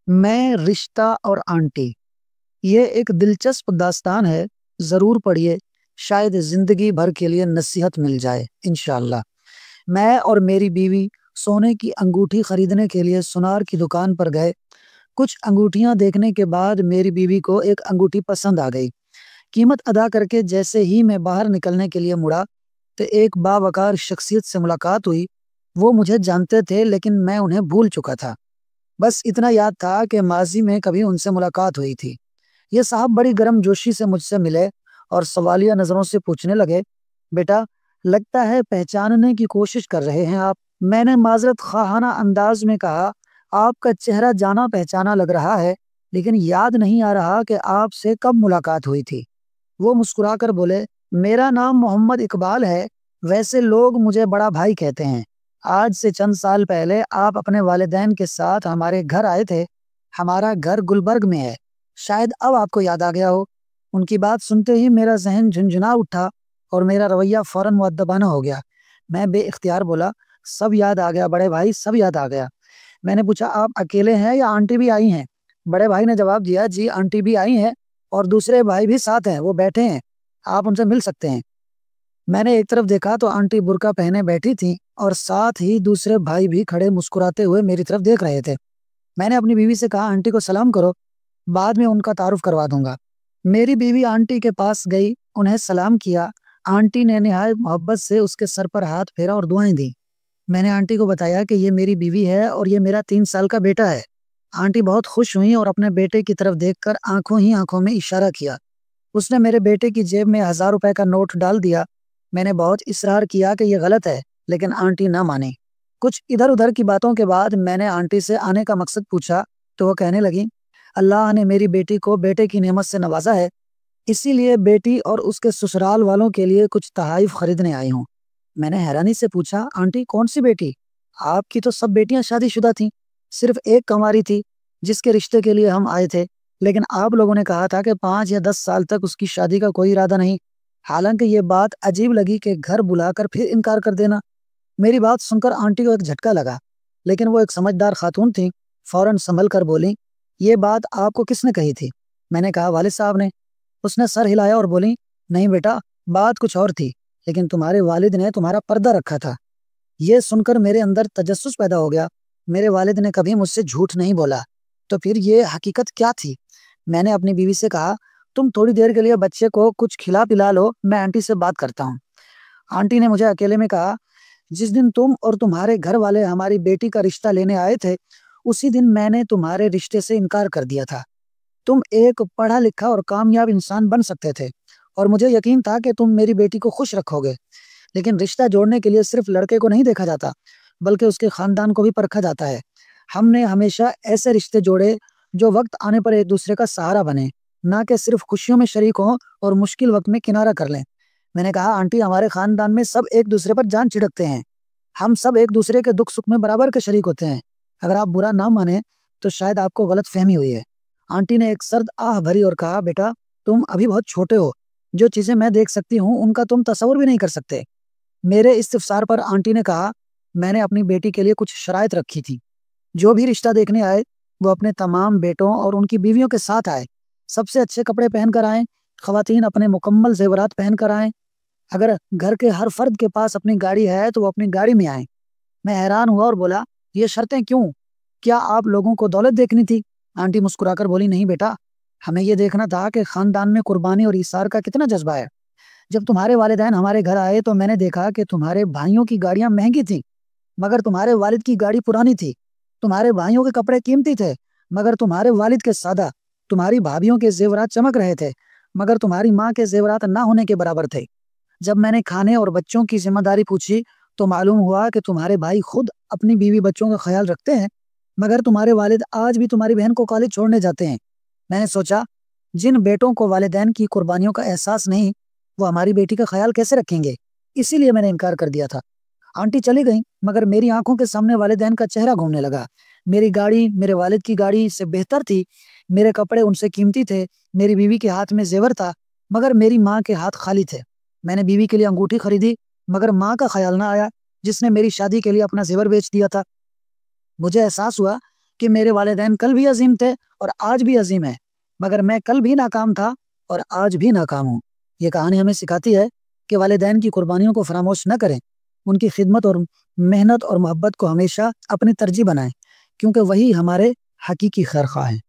میں رشتہ اور آنٹی، یہ ایک دلچسپ داستان ہے، ضرور پڑھیے، شاید زندگی بھر کے لیے نصیحت مل جائے انشاءاللہ۔ میں اور میری بیوی سونے کی انگوٹھی خریدنے کے لیے سونار کی دکان پر گئے۔ کچھ انگوٹھیاں دیکھنے کے بعد میری بیوی کو ایک انگوٹھی پسند آ گئی۔ قیمت ادا کر کے جیسے ہی میں باہر نکلنے کے لیے مڑا تو ایک باوقار شخصیت سے ملاقات ہوئی۔ وہ مجھے جانتے تھے لیکن میں انہیں بھول چکا تھا۔ بس اتنا یاد تھا کہ ماضی میں کبھی ان سے ملاقات ہوئی تھی۔ یہ صاحب بڑی گرم جوشی سے مجھ سے ملے اور سوالیہ نظروں سے پوچھنے لگے، بیٹا لگتا ہے پہچاننے کی کوشش کر رہے ہیں آپ؟ میں نے معذرت خواہانہ انداز میں کہا، آپ کا چہرہ جانا پہچانا لگ رہا ہے، لیکن یاد نہیں آ رہا کہ آپ سے کب ملاقات ہوئی تھی۔ وہ مسکرا کر بولے، میرا نام محمد اقبال ہے، ویسے لوگ مجھے بڑا بھائی کہتے ہیں۔ آج سے چند سال پہلے آپ اپنے والدین کے ساتھ ہمارے گھر آئے تھے۔ ہمارا گھر گلبرگ میں ہے، شاید اب آپ کو یاد آ گیا ہو۔ ان کی بات سنتے ہی میرا ذہن جھنجھنا اٹھا اور میرا رویہ فوراً مؤدبانہ ہو گیا۔ میں بے اختیار بولا، سب یاد آ گیا بڑے بھائی، سب یاد آ گیا۔ میں نے پوچھا، آپ اکیلے ہیں یا آنٹی بھی آئی ہیں؟ بڑے بھائی نے جواب دیا، جی آنٹی بھی آئی ہیں اور دوسرے بھائی بھی ساتھ ہیں، وہ بیٹھے ہیں، آپ ان سے مل سکتے ہیں۔ میں نے ایک طرف دیکھا تو آنٹی برقع پہنے بیٹھی تھی اور ساتھ ہی دوسرے بھائی بھی کھڑے مسکراتے ہوئے میری طرف دیکھ رہے تھے۔ میں نے اپنی بیوی سے کہا، آنٹی کو سلام کرو، بعد میں ان کا تعارف کروا دوں گا۔ میری بیوی آنٹی کے پاس گئی، انہیں سلام کیا۔ آنٹی نے نہایت محبت سے اس کے سر پر ہاتھ پھیرا اور دعائیں دی۔ میں نے آنٹی کو بتایا کہ یہ میری بیوی ہے اور یہ میرا 3 سال کا بیٹا ہے۔ آنٹی بہت خوش ہوئی اور اپنے بیٹے کی طرف دیکھ کر آنکھوں ہی آنکھوں میں اشارہ کیا۔ اس نے میرے بیٹے کی جیب میں 1000 روپے کا نوٹ ڈال دیا۔ میں نے بہت اصرار کیا کہ یہ غلط ہے، لیکن آنٹی نہ مانی۔ کچھ ادھر ادھر کی باتوں کے بعد میں نے آنٹی سے آنے کا مقصد پوچھا تو وہ کہنے لگی، اللہ نے میری بیٹی کو بیٹے کی نعمت سے نوازا ہے، اسی لیے بیٹی اور اس کے سسرال والوں کے لیے کچھ تحائف خریدنے آئی ہوں۔ میں نے حیرانی سے پوچھا، آنٹی کون سی بیٹی؟ آپ کی تو سب بیٹیاں شادی شدہ تھیں، صرف ایک کنواری تھی جس کے رشتے کے لیے ہم آئے تھے، لیکن آپ لوگوں نے کہا تھا کہ 5 یا 10 سال تک اس کی شادی کا کوئی ارادہ نہیں۔ حالانکہ یہ بات عجیب لگی کہ گھر بلا کر پھر انکار کر دینا۔ میری بات سن کر آنٹی کو ایک جھٹکا لگا، لیکن وہ ایک سمجھدار خاتون تھیں، فوراً سنبھل کر بولی، یہ بات آپ کو کس نے کہی تھی؟ میں نے کہا، والد صاحب نے۔ اس نے سر ہلایا اور بولی، نہیں بیٹا، بات کچھ اور تھی، لیکن تمہارے والد نے تمہارا پردہ رکھا تھا۔ یہ سن کر میرے اندر تجسس پیدا ہو گیا۔ میرے والد نے کبھی مجھ سے جھوٹ نہیں بولا، تو پھر یہ حقیقت کیا تھی؟ میں نے اپنی بیوی سے کہا، تم تھوڑی دیر کے لیے بچے کو کچھ کھلا پلا لو، میں آنٹی سے بات کرتا ہوں۔ آنٹی نے مجھے اکیلے میں کہا، جس دن تم اور تمہارے گھر والے ہماری بیٹی کا رشتہ لینے آئے تھے، اسی دن میں نے تمہارے رشتے سے انکار کر دیا تھا۔ تم ایک پڑھا لکھا اور کامیاب انسان بن سکتے تھے اور مجھے یقین تھا کہ تم میری بیٹی کو خوش رکھو گے، لیکن رشتہ جوڑنے کے لیے صرف لڑکے کو نہیں دیکھا جاتا بلکہ اس کے خاندان کو بھی پرکھا جاتا ہے۔ ہم نے ہمیشہ ایسے رشتے جوڑے جو وقت آنے پر ایک دوسرے کا سہارا بنے، نہ کہ صرف خوشیوں میں شریک ہوں اور مشکل وقت میں کنارہ کر لیں۔ میں نے کہا، آنٹی ہمارے خاندان میں سب ایک دوسرے پر جان چھڑکتے ہیں، ہم سب ایک دوسرے کے دکھ سکھ میں برابر کے شریک ہوتے ہیں۔ اگر آپ برا نہ مانیں تو شاید آپ کو غلط فہمی ہوئی ہے۔ آنٹی نے ایک سرد آہ بھری اور کہا، بیٹا تم ابھی بہت چھوٹے ہو، جو چیزیں میں دیکھ سکتی ہوں ان کا تم تصور بھی نہیں کر سکتے۔ میرے استفسار پر آنٹی نے کہا، میں نے اپنی بیٹی کے لیے کچھ شرائط رکھی تھی، جو بھی رشتہ دیکھنے آئے وہ اپنے تمام بیٹوں اور ان کی بیویوں کے ساتھ آئے، سب سے اچھے کپڑے پہن کر آئیں، خواتین اپنے مکمل زیورات پہن کر آئیں، اگر گھر کے ہر فرد کے پاس اپنی گاڑی ہے تو وہ اپنی گاڑی میں آئیں۔ میں حیران ہوا اور بولا، یہ شرطیں کیوں؟ کیا آپ لوگوں کو دولت دیکھنی تھی؟ آنٹی مسکرا کر بولی، نہیں بیٹا، ہمیں یہ دیکھنا تھا کہ خاندان میں قربانی اور ایثار کا کتنا جذبہ ہے۔ جب تمہارے والدین ہمارے گھر آئے تو میں نے دیکھا کہ تمہارے بھائیوں کی گاڑیاں مہنگی تھیں مگر تمہارے والد کی گاڑی پرانی تھی، تمہارے بھائیوں کے کپڑے قیمتی تھے مگر تمہارے والد کے سادہ، تمہاری بھابھیوں کے زیورات چمک رہے تھے مگر تمہاری ماں کے زیورات نہ ہونے کے برابر تھے۔ جب میں نے کھانے اور بچوں کی ذمہ داری پوچھی تو معلوم ہوا کہ تمہارے بھائی خود اپنی بیوی بچوں کا خیال رکھتے ہیں مگر تمہارے والد آج بھی تمہاری بہن کو کالج چھوڑنے جاتے ہیں۔ میں نے سوچا، جن بیٹوں کو والدین کی قربانیوں کا احساس نہیں، وہ ہماری بیٹی کا خیال کیسے رکھیں گے؟ اسی لیے میں نے انکار کر دیا تھا۔ آنٹی چلی گئیں مگر میری آنکھوں کے سامنے والدین کا چہرہ گھومنے لگا۔ میری گاڑی میرے والد کی گاڑی سے بہتر تھی، میرے کپڑے ان سے قیمتی تھے، میری بیوی کے ہاتھ میں زیور تھا مگر میری ماں کے ہاتھ خالی تھے۔ میں نے بیوی کے لیے انگوٹھی خریدی مگر ماں کا خیال نہ آیا جس نے میری شادی کے لیے اپنا زیور بیچ دیا تھا۔ مجھے احساس ہوا کہ میرے والدین کل بھی عظیم تھے اور آج بھی عظیم ہیں، مگر میں کل بھی ناکام تھا اور آج بھی ناکام ہوں۔ یہ کہانی ہمیں سکھاتی ہے کہ والدین کی قربانیوں کو فراموش نہ کریں، ان کی خدمت اور محنت اور محبت کو ہمیشہ اپنی ترجیح بنائیں، کیونکہ وہی ہمارے حقیقی خیر خواہ ہیں۔